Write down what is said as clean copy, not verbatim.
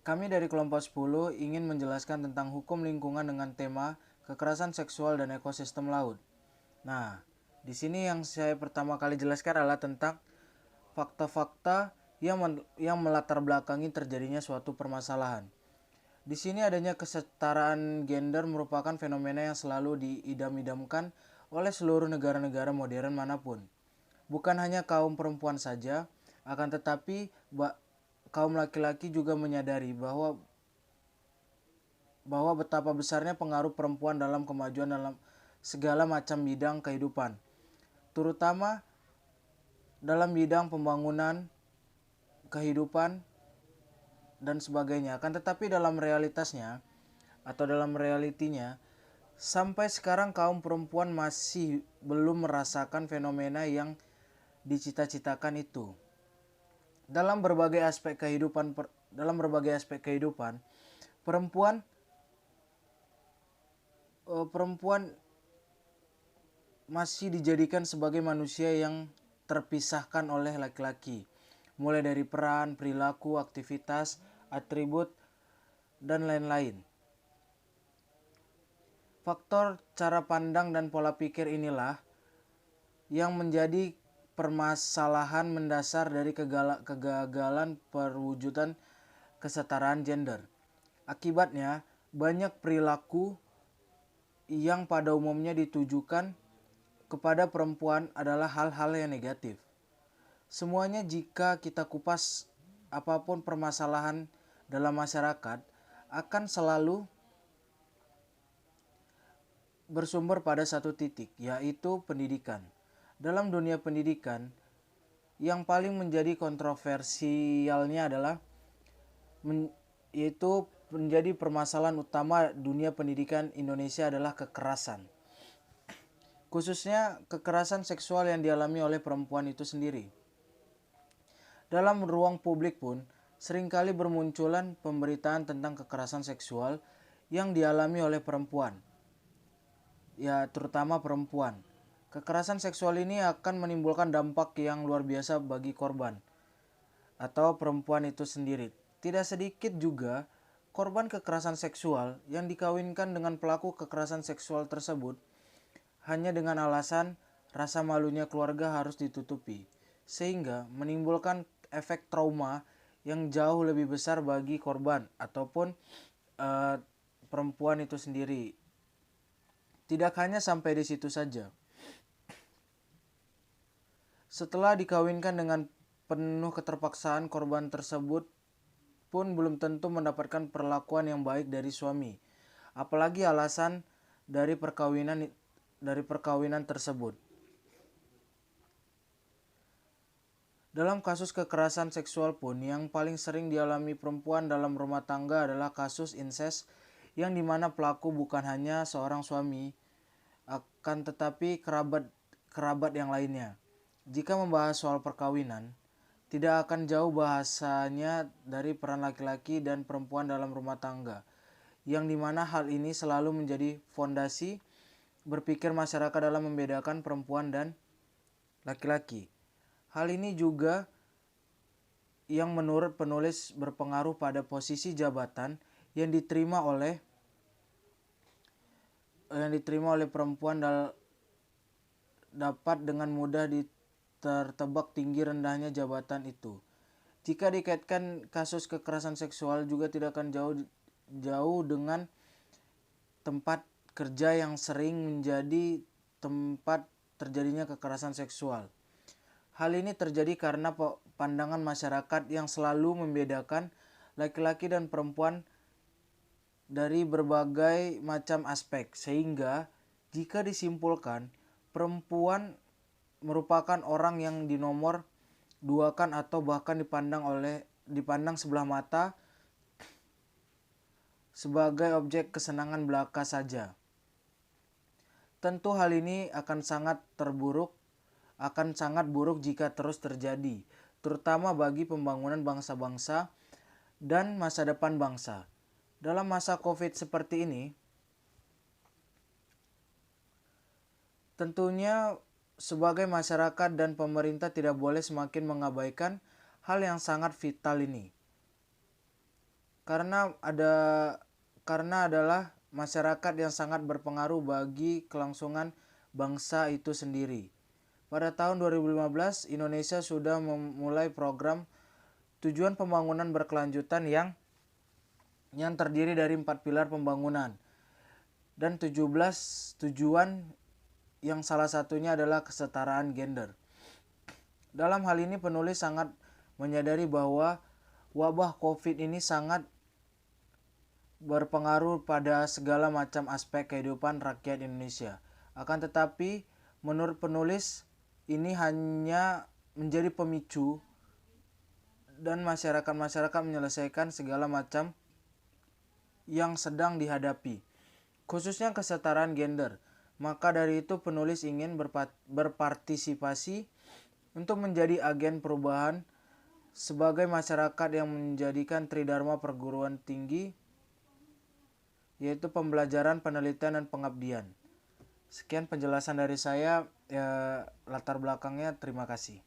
Kami dari kelompok 10 ingin menjelaskan tentang hukum lingkungan dengan tema kekerasan seksual dan ekosistem laut. Nah, di sini yang saya pertama kali jelaskan adalah tentang fakta-fakta yang melatar belakangi terjadinya suatu permasalahan. Di sini adanya kesetaraan gender merupakan fenomena yang selalu diidam-idamkan oleh seluruh negara-negara modern manapun. Bukan hanya kaum perempuan saja, akan tetapi kaum laki-laki juga menyadari bahwa betapa besarnya pengaruh perempuan dalam kemajuan dalam segala macam bidang kehidupan, terutama dalam bidang pembangunan, kehidupan, dan sebagainya. Akan tetapi dalam realitasnya atau dalam realitinya, sampai sekarang kaum perempuan masih belum merasakan fenomena yang dicita-citakan itu. Dalam berbagai aspek kehidupan, perempuan perempuan masih dijadikan sebagai manusia yang terpisahkan oleh laki-laki, mulai dari peran, perilaku, aktivitas, atribut, dan lain-lain. Faktor cara pandang dan pola pikir inilah yang menjadi permasalahan mendasar dari kegagalan perwujudan kesetaraan gender. Akibatnya, banyak perilaku yang pada umumnya ditujukan kepada perempuan adalah hal-hal yang negatif. Semuanya jika kita kupas, apapun permasalahan dalam masyarakat akan selalu bersumber pada satu titik, yaitu pendidikan. Dalam dunia pendidikan, yang paling menjadi kontroversialnya adalah yaitu menjadi permasalahan utama dunia pendidikan Indonesia adalah kekerasan. Khususnya kekerasan seksual yang dialami oleh perempuan itu sendiri. Dalam ruang publik pun seringkali bermunculan pemberitaan tentang kekerasan seksual yang dialami oleh perempuan. Ya, terutama perempuan. Kekerasan seksual ini akan menimbulkan dampak yang luar biasa bagi korban atau perempuan itu sendiri. Tidak sedikit juga korban kekerasan seksual yang dikawinkan dengan pelaku kekerasan seksual tersebut hanya dengan alasan rasa malunya keluarga harus ditutupi, sehingga menimbulkan efek trauma yang jauh lebih besar bagi korban ataupun perempuan itu sendiri. Tidak hanya sampai di situ saja. Setelah dikawinkan dengan penuh keterpaksaan, korban tersebut pun belum tentu mendapatkan perlakuan yang baik dari suami. Apalagi alasan dari perkawinan tersebut. Dalam kasus kekerasan seksual pun yang paling sering dialami perempuan dalam rumah tangga adalah kasus incest yang dimana pelaku bukan hanya seorang suami, akan tetapi kerabat yang lainnya. Jika membahas soal perkawinan, tidak akan jauh bahasanya dari peran laki-laki dan perempuan dalam rumah tangga, yang dimana hal ini selalu menjadi fondasi berpikir masyarakat dalam membedakan perempuan dan laki-laki. Hal ini juga yang menurut penulis berpengaruh pada posisi jabatan yang diterima oleh perempuan dapat dengan mudah tertebak tinggi rendahnya jabatan itu. Jika dikaitkan kasus kekerasan seksual juga tidak akan jauh dengan tempat kerja yang sering menjadi tempat terjadinya kekerasan seksual. Hal ini terjadi karena pandangan masyarakat yang selalu membedakan laki-laki dan perempuan dari berbagai macam aspek, sehingga jika disimpulkan perempuan merupakan orang yang dinomor duakan atau bahkan dipandang sebelah mata sebagai objek kesenangan belaka saja. Tentu hal ini akan sangat buruk jika terus terjadi, terutama bagi pembangunan bangsa-bangsa dan masa depan bangsa. Dalam masa COVID seperti ini, tentunya sebagai masyarakat dan pemerintah tidak boleh semakin mengabaikan hal yang sangat vital ini. karena adalah masyarakat yang sangat berpengaruh bagi kelangsungan bangsa itu sendiri. Pada tahun 2015, Indonesia sudah memulai program tujuan pembangunan berkelanjutan yang terdiri dari 4 pilar pembangunan dan 17 tujuan yang salah satunya adalah kesetaraan gender. Dalam hal ini penulis sangat menyadari bahwa wabah COVID ini sangat berpengaruh pada segala macam aspek kehidupan rakyat Indonesia. Akan tetapi, menurut penulis, ini hanya menjadi pemicu dan masyarakat menyelesaikan segala macam yang sedang dihadapi, khususnya kesetaraan gender. Maka dari itu penulis ingin berpartisipasi untuk menjadi agen perubahan sebagai masyarakat yang menjadikan Tridharma perguruan tinggi, yaitu pembelajaran, penelitian, dan pengabdian. Sekian penjelasan dari saya, latar belakangnya, terima kasih.